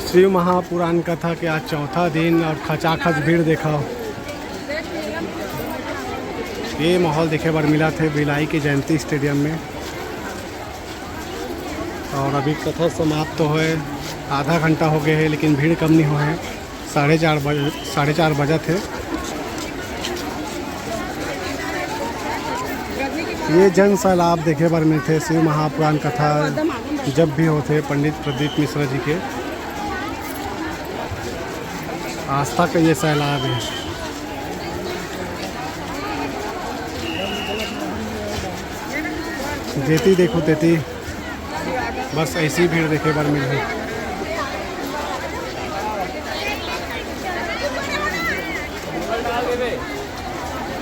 शिव महापुराण कथा के आज चौथा दिन और खचाखच भीड़ देखा। ये माहौल देखे बार मिला थे भिलाई के जयंती स्टेडियम में। और अभी कथा समाप्त तो है, आधा घंटा हो गया है लेकिन भीड़ कम नहीं हुआ है। 4:30 बजे थे। ये जन सैलाब देखे बार में थे। शिव महापुराण कथा जब भी होते पंडित प्रदीप मिश्रा जी के आस्था का ये सैलाब है। देती देखो देती, बस ऐसी भीड़ देखे बार मिल रही।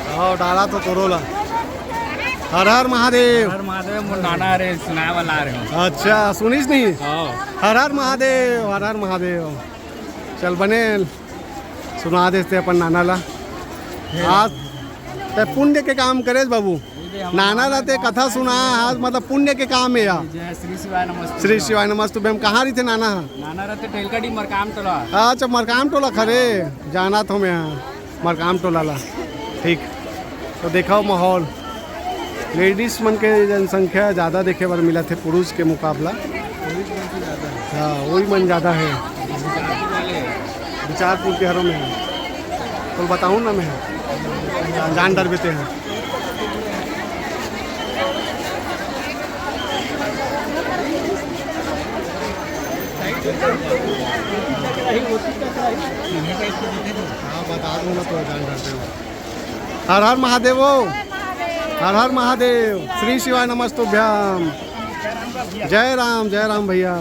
हाँ डाला तो तोरोला। हर हर महादेव। हर महादेव मुंडाना रे सुनाए वाला रहे। अच्छा सुनीस नहीं। हर हर महादेव, हर हर महादेव। चल बने सुना देते अपन नाना ला। आज ते पुण्य के काम करे बाबू। नाना ला ते कथा सुना आज मतलब पुण्य के काम है यार। श्री शिवाय नमस्ते। श्री शिवाय नमस्ते। हम कहाँ रही थे नाना? नाना रहते टेलकड़ी मरकाम टोला। अच्छा मरकाम टोला खरे जाना तो मैं मरकाम टोला ला। ठीक तो देखा माहौल लेडीज मन के जनसंख्या ज़्यादा देखे बार मिला थे पुरुष के मुकाबला। हाँ वही मन ज़्यादा है विचारपुर के हरों में। तो बताऊँ ना मैं जान डर बेते हैं। हाँ बता दूँ ना तो जान डरते हो। हर हर महादेव। हर हर महादेव। श्री शिवाय नमस्तुभ्याम। जय राम भैया।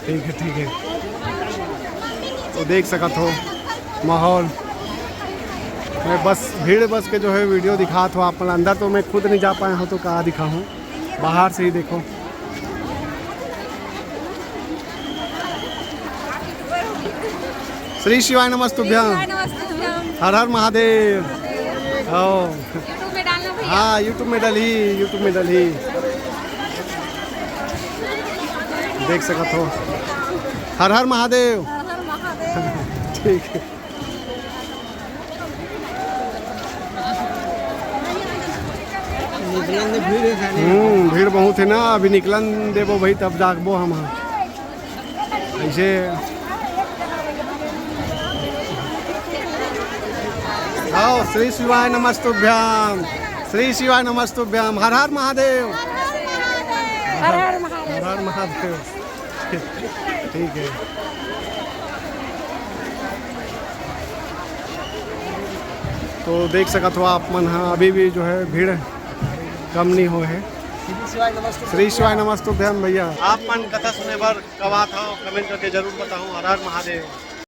ठीक है ठीक है। तो देख सकत हो माहौल। मैं बस भीड़ बस के जो है वीडियो दिखा था आप अंदर। तो मैं खुद नहीं जा पाया हूँ तो कहाँ दिखाऊँ, बाहर से ही देखो। श्री शिवाय नमस्तुभ्याम। हर हर महादेव। हाँ यूट्यूब में डली देख सकत हो। हर हर महादेव। ठीक है। भीड़ बहुत है ना। अभी निकलन देवो भाई तब जागबो हम ऐसे। आओ श्री शिवाय नमस्तुभ्याम। श्री शिवाय नमस्तुभ्याम। हर हर महादेव। हर हर महादेव। ठीक है। तो देख सकत हो आप मन। हाँ अभी भी जो है भीड़ कम नहीं हो है। श्री शिवाय नमस्तुभ्याम भैया। आप मन कथा सुने बार कवा था कमेंट करके जरूर बताऊँ। हर हर महादेव।